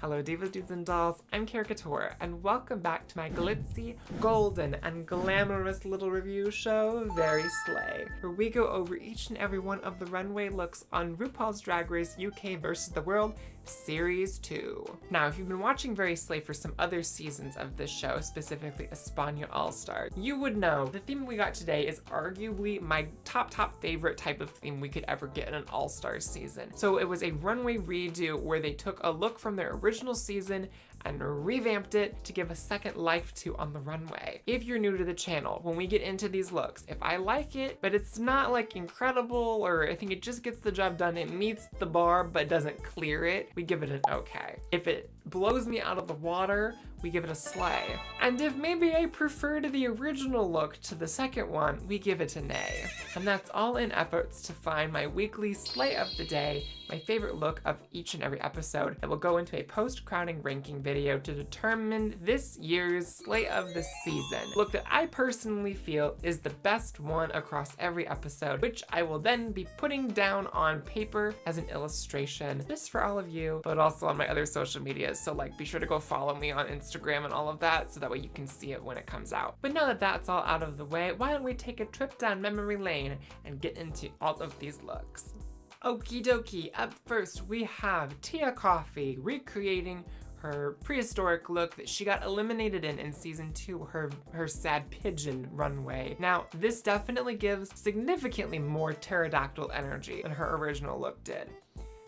Hello divas, dudes, and dolls, I'm Caricature, and welcome back to my glitzy, golden, and glamorous little review show, Very Slay, where we go over each and every one of the runway looks on RuPaul's Drag Race UK vs. the World Series 2. Now, if you've been watching Very Slay for some other seasons of this show, specifically España All-Star, you would know the theme we got today is arguably my top favorite type of theme we could ever get in an All-Star season. So it was a runway redo where they took a look from their original season and revamped it to give a second life to on the runway. If you're new to the channel, when we get into these looks, if I like it, but it's not like incredible, or I think it just gets the job done, it meets the bar but doesn't clear it, we give it an okay. If it blows me out of the water, we give it a slay. And if maybe I preferred the original look to the second one, we give it a nay. And that's all in efforts to find my weekly slay of the day, my favorite look of each and every episode, that will go into a post-crowning ranking video to determine this year's slay of the season. Look that I personally feel is the best one across every episode, which I will then be putting down on paper as an illustration, just for all of you, but also on my other social medias. So like, be sure to go follow me on Instagram and all of that, so that way you can see it when it comes out. But now that that's all out of the way, why don't we take a trip down memory lane and get into all of these looks. Okie dokie, up first we have Tia Coffee recreating her prehistoric look that she got eliminated in season 2, her sad pigeon runway. Now, this definitely gives significantly more pterodactyl energy than her original look did.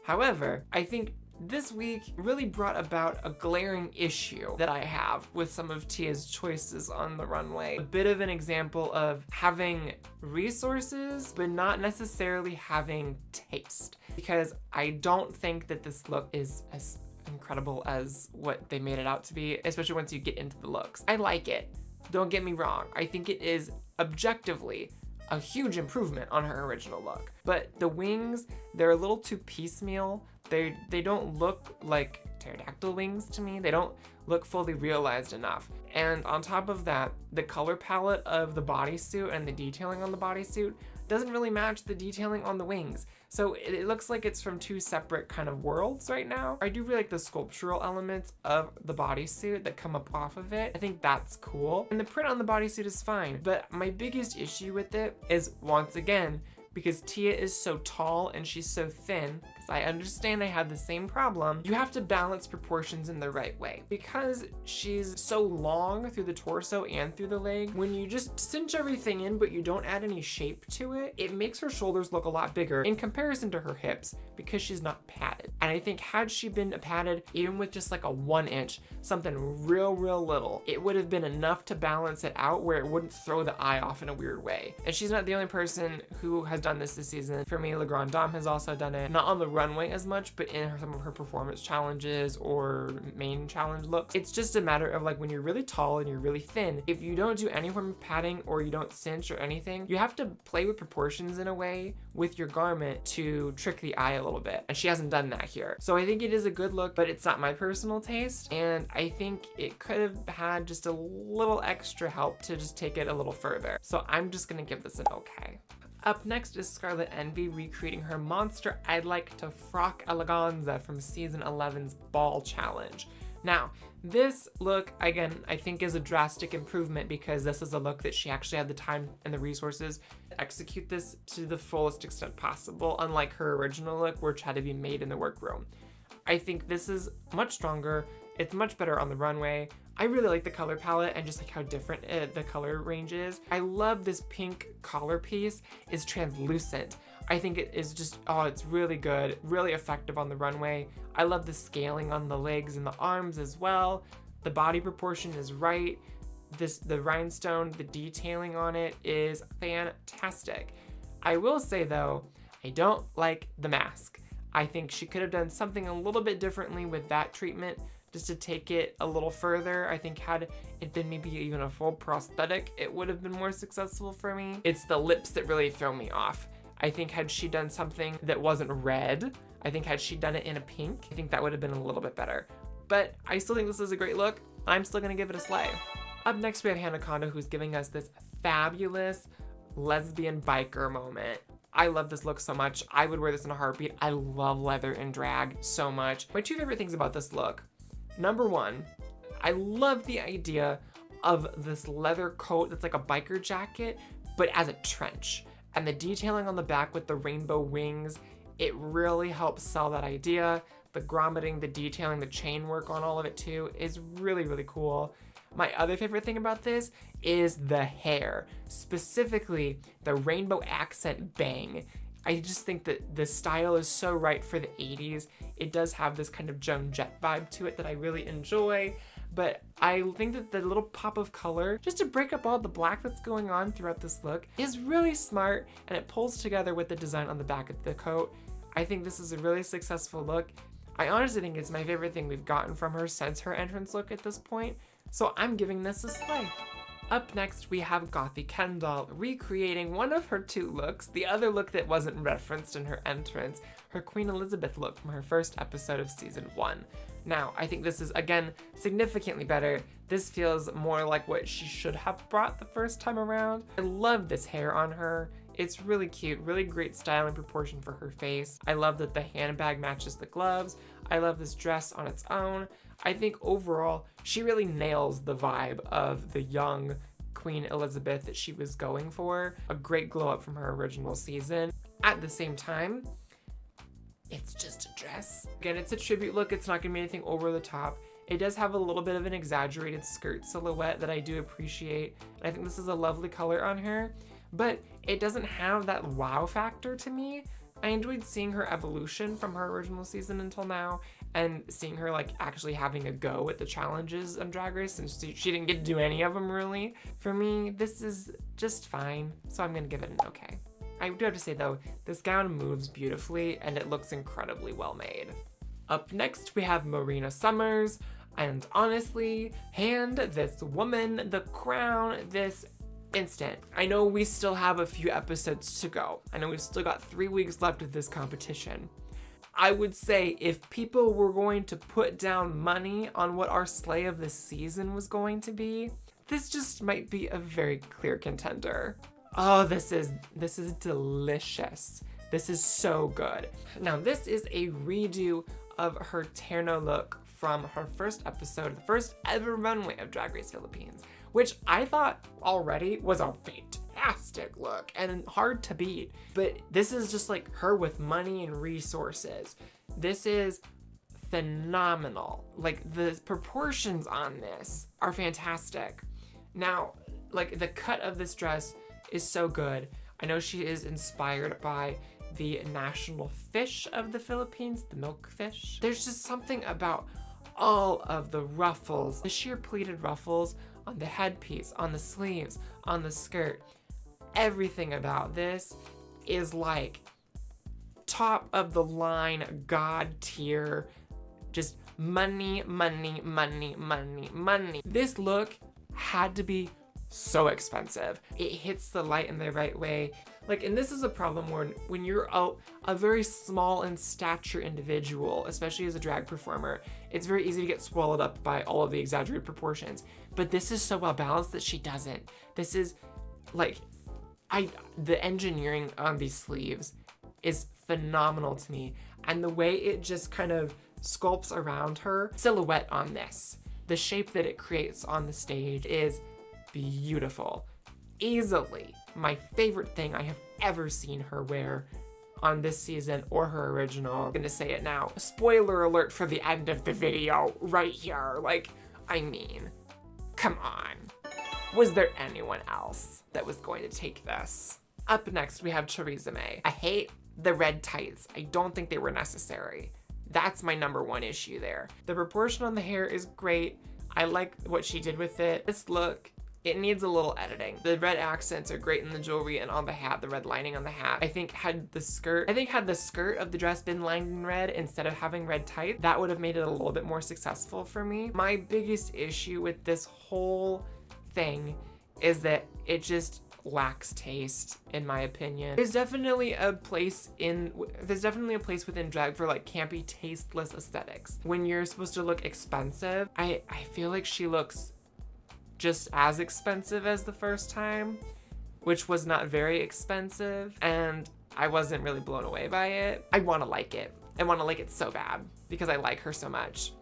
However, I think this week really brought about a glaring issue that I have with some of Tia's choices on the runway. A bit of an example of having resources, but not necessarily having taste. Because I don't think that this look is as incredible as what they made it out to be, especially once you get into the looks. I like it, don't get me wrong. I think it is objectively a huge improvement on her original look. But the wings, they're a little too piecemeal. They don't look like pterodactyl wings to me. They don't look fully realized enough. And on top of that, the color palette of the bodysuit and the detailing on the bodysuit doesn't really match the detailing on the wings. So it looks like it's from two separate kind of worlds right now. I do really like the sculptural elements of the bodysuit that come up off of it. I think that's cool. And the print on the bodysuit is fine. But my biggest issue with it is, once again, because Tia is so tall and she's so thin, because I understand I have the same problem, you have to balance proportions in the right way. Because she's so long through the torso and through the leg, when you just cinch everything in but you don't add any shape to it, it makes her shoulders look a lot bigger in comparison to her hips because she's not padded. And I think had she been padded, even with just like a 1 inch, something real little, it would have been enough to balance it out where it wouldn't throw the eye off in a weird way. And she's not the only person who has done this season. For me, Leonie Dam has also done it, not on the runway as much, but in some of her performance challenges or main challenge looks. It's just a matter of like, when you're really tall and you're really thin, if you don't do any form of padding or you don't cinch or anything, you have to play with proportions in a way with your garment to trick the eye a little bit. And she hasn't done that here. So I think it is a good look, but it's not my personal taste. And I think it could have had just a little extra help to just take it a little further. So I'm just gonna give this an okay. Up next is Scarlet Envy recreating her monster I'd Like to Frock Eleganza from season 11's Ball Challenge. Now, this look, again, I think is a drastic improvement because this is a look that she actually had the time and the resources to execute this to the fullest extent possible, unlike her original look, which had to be made in the workroom. I think this is much stronger. It's much better on the runway. I really like the color palette and just like how different the color range is. I love this pink collar piece. It's translucent. I think it is just, oh, it's really good, really effective on the runway. I love the scaling on the legs and the arms as well. The body proportion is right. The rhinestone, the detailing on it is fantastic. I will say though, I don't like the mask. I think she could have done something a little bit differently with that treatment, just to take it a little further. I think had it been maybe even a full prosthetic, it would have been more successful for me. It's the lips that really throw me off. I think had she done something that wasn't red, I think had she done it in a pink, I think that would have been a little bit better. But I still think this is a great look. I'm still gonna give it a slay. Up next we have Hanah Condo, who's giving us this fabulous lesbian biker moment. I love this look so much. I would wear this in a heartbeat. I love leather and drag so much. My two favorite things about this look Number one, I love the idea of this leather coat that's like a biker jacket, but as a trench. And the detailing on the back with the rainbow wings, it really helps sell that idea. The grommeting, the detailing, the chain work on all of it too is really, really cool. My other favorite thing about this is the hair, specifically the rainbow accent bang. I just think that the style is so right for the 80s. It does have this kind of Joan Jett vibe to it that I really enjoy, but I think that the little pop of color, just to break up all the black that's going on throughout this look, is really smart, and it pulls together with the design on the back of the coat. I think this is a really successful look. I honestly think it's my favorite thing we've gotten from her since her entrance look at this point, so I'm giving this a slay. Up next, we have Gothy Kendall recreating one of her two looks, the other look that wasn't referenced in her entrance, her Queen Elizabeth look from her first episode of season 1. Now, I think this is, again, significantly better. This feels more like what she should have brought the first time around. I love this hair on her. It's really cute, really great style and proportion for her face. I love that the handbag matches the gloves. I love this dress on its own. I think overall, she really nails the vibe of the young Queen Elizabeth that she was going for. A great glow up from her original season. At the same time, it's just a dress. Again, it's a tribute look. It's not gonna be anything over the top. It does have a little bit of an exaggerated skirt silhouette that I do appreciate. And I think this is a lovely color on her, but it doesn't have that wow factor to me. I enjoyed seeing her evolution from her original season until now, and seeing her like actually having a go at the challenges of Drag Race, since she didn't get to do any of them really. For me, this is just fine, so I'm gonna give it an okay. I do have to say though, this gown moves beautifully and it looks incredibly well made. Up next, we have Marina Summers, and honestly, hand this woman the crown this instant. I know we still have a few episodes to go. I know we've still got 3 weeks left of this competition. I would say if people were going to put down money on what our slay of the season was going to be, this just might be a very clear contender. Oh, this is delicious. This is so good. Now, this is a redo of her terno look from her first episode, the first ever runway of Drag Race Philippines, which I thought already was a fantastic look and hard to beat. But this is just like her with money and resources. This is phenomenal. Like, the proportions on this are fantastic. Now, like, the cut of this dress is so good. I know she is inspired by the national fish of the Philippines, the milkfish. There's just something about all of the ruffles, the sheer pleated ruffles on the headpiece, on the sleeves, on the skirt. Everything about this is like top of the line, god tier, just money, money, money, money, money. This look had to be so expensive. It hits the light in the right way. Like, and this is a problem when you're a very small in stature individual, especially as a drag performer, it's very easy to get swallowed up by all of the exaggerated proportions. But this is so well balanced that she doesn't. This is like, the engineering on these sleeves is phenomenal to me. And the way it just kind of sculpts around her silhouette on this, the shape that it creates on the stage is beautiful. Easily my favorite thing I have ever seen her wear on this season or her original. I'm gonna say it now. Spoiler alert for the end of the video right here. Like, I mean, come on. Was there anyone else that was going to take this? Up next, we have Teresa May. I hate the red tights. I don't think they were necessary. That's my number one issue there. The proportion on the hair is great. I like what she did with it. This look, it needs a little editing. The red accents are great in the jewelry and on the hat, the red lining on the hat. I think had the skirt of the dress been lined in red instead of having red tights, that would have made it a little bit more successful for me. My biggest issue with this whole thing is that it just lacks taste, in my opinion. There's definitely a place within drag for like campy, tasteless aesthetics. When you're supposed to look expensive, I feel like she looks just as expensive as the first time, which was not very expensive, and I wasn't really blown away by it. I want to like it. I want to like it so bad because I like her so much,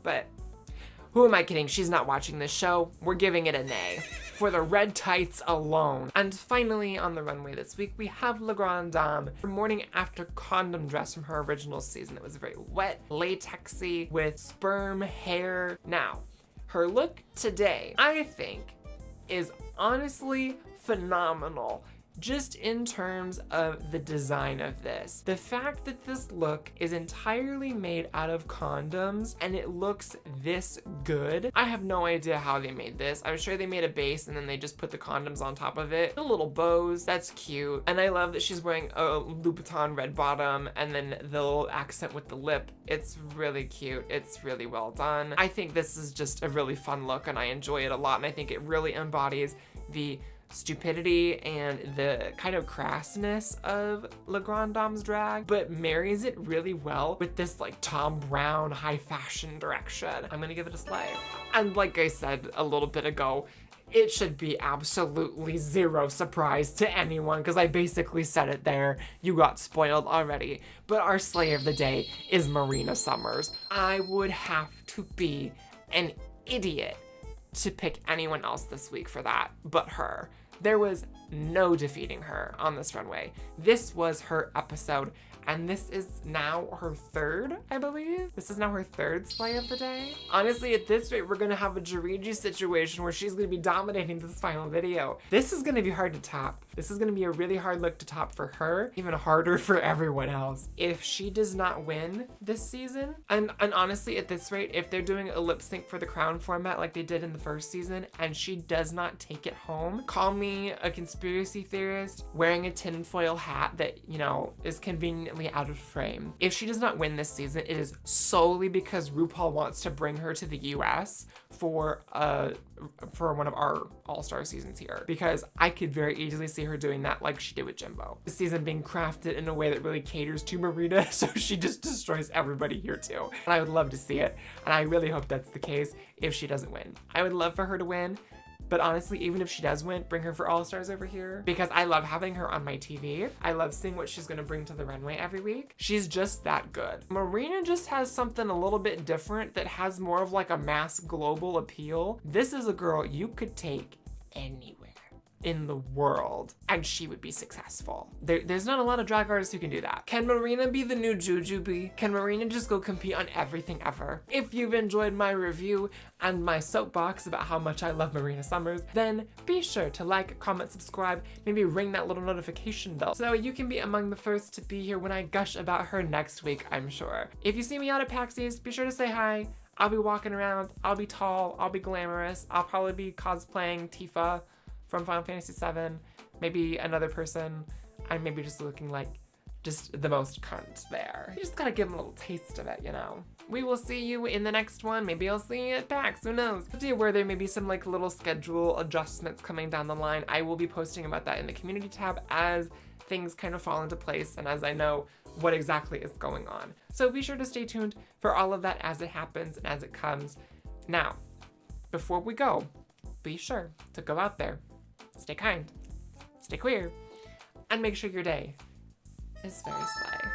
but Who am I kidding? She's not watching this show. We're giving it an A for the red tights alone. And finally on the runway this week, we have Leonie Dam, her morning after condom dress from her original season. It was very wet, latexy, with sperm hair. Now, her look today, I think, is honestly phenomenal. Just in terms of the design of this. The fact that this look is entirely made out of condoms and it looks this good. I have no idea how they made this. I'm sure they made a base and then they just put the condoms on top of it. The little bows, that's cute. And I love that she's wearing a Louboutin red bottom and then the little accent with the lip. It's really cute. It's really well done. I think this is just a really fun look and I enjoy it a lot, and I think it really embodies the stupidity and the kind of crassness of Leonie Dam's drag, but marries it really well with this like Tom Brown high fashion direction. I'm gonna give it a slay. And like I said a little bit ago, it should be absolutely zero surprise to anyone because I basically said it there. You got spoiled already. But our slay of the day is Marina Summers. I would have to be an idiot to pick anyone else this week for that but her. There was no defeating her on this runway. This was her episode, and this is now her third, I believe. This is now her third slay of the day. Honestly, at this rate, we're gonna have a Jarigi situation where she's gonna be dominating this final video. This is gonna be hard to top. This is gonna be a really hard look to top for her, even harder for everyone else. If she does not win this season, and honestly, at this rate, if they're doing a lip sync for the crown format like they did in the first season, and she does not take it home, call me a conspiracy theorist wearing a tinfoil hat that, you know, is conveniently out of frame. If she does not win this season, it is solely because RuPaul wants to bring her to the US for one of our all-star seasons here, because I could very easily see her doing that like she did with Jimbo. This season being crafted in a way that really caters to Marina, so she just destroys everybody here too. And I would love to see it, and I really hope that's the case if she doesn't win. I would love for her to win, but honestly, even if she does win, bring her for All-Stars over here, because I love having her on my TV. I love seeing what she's gonna bring to the runway every week. She's just that good. Marina just has something a little bit different that has more of like a mass global appeal. This is a girl you could take anywhere in the world and she would be successful. There's not a lot of drag artists who can do that. Can Marina be the new Jujubee? Can Marina just go compete on everything ever? If you've enjoyed my review and my soapbox about how much I love Marina Summers, then be sure to like, comment, subscribe, maybe ring that little notification bell so you can be among the first to be here when I gush about her next week, I'm sure. If you see me out at PAX East, be sure to say hi. I'll be walking around, I'll be tall, I'll be glamorous, I'll probably be cosplaying Tifa from Final Fantasy VII, maybe another person. I'm maybe just looking like just the most cunt there. You just gotta give them a little taste of it, you know? We will see you in the next one. Maybe I'll see you at PAX, who knows? Be aware there may be some like little schedule adjustments coming down the line. I will be posting about that in the community tab as things kind of fall into place and as I know what exactly is going on. So be sure to stay tuned for all of that as it happens and as it comes. Now, before we go, be sure to go out there, stay kind, stay queer, and make sure your day is very slay.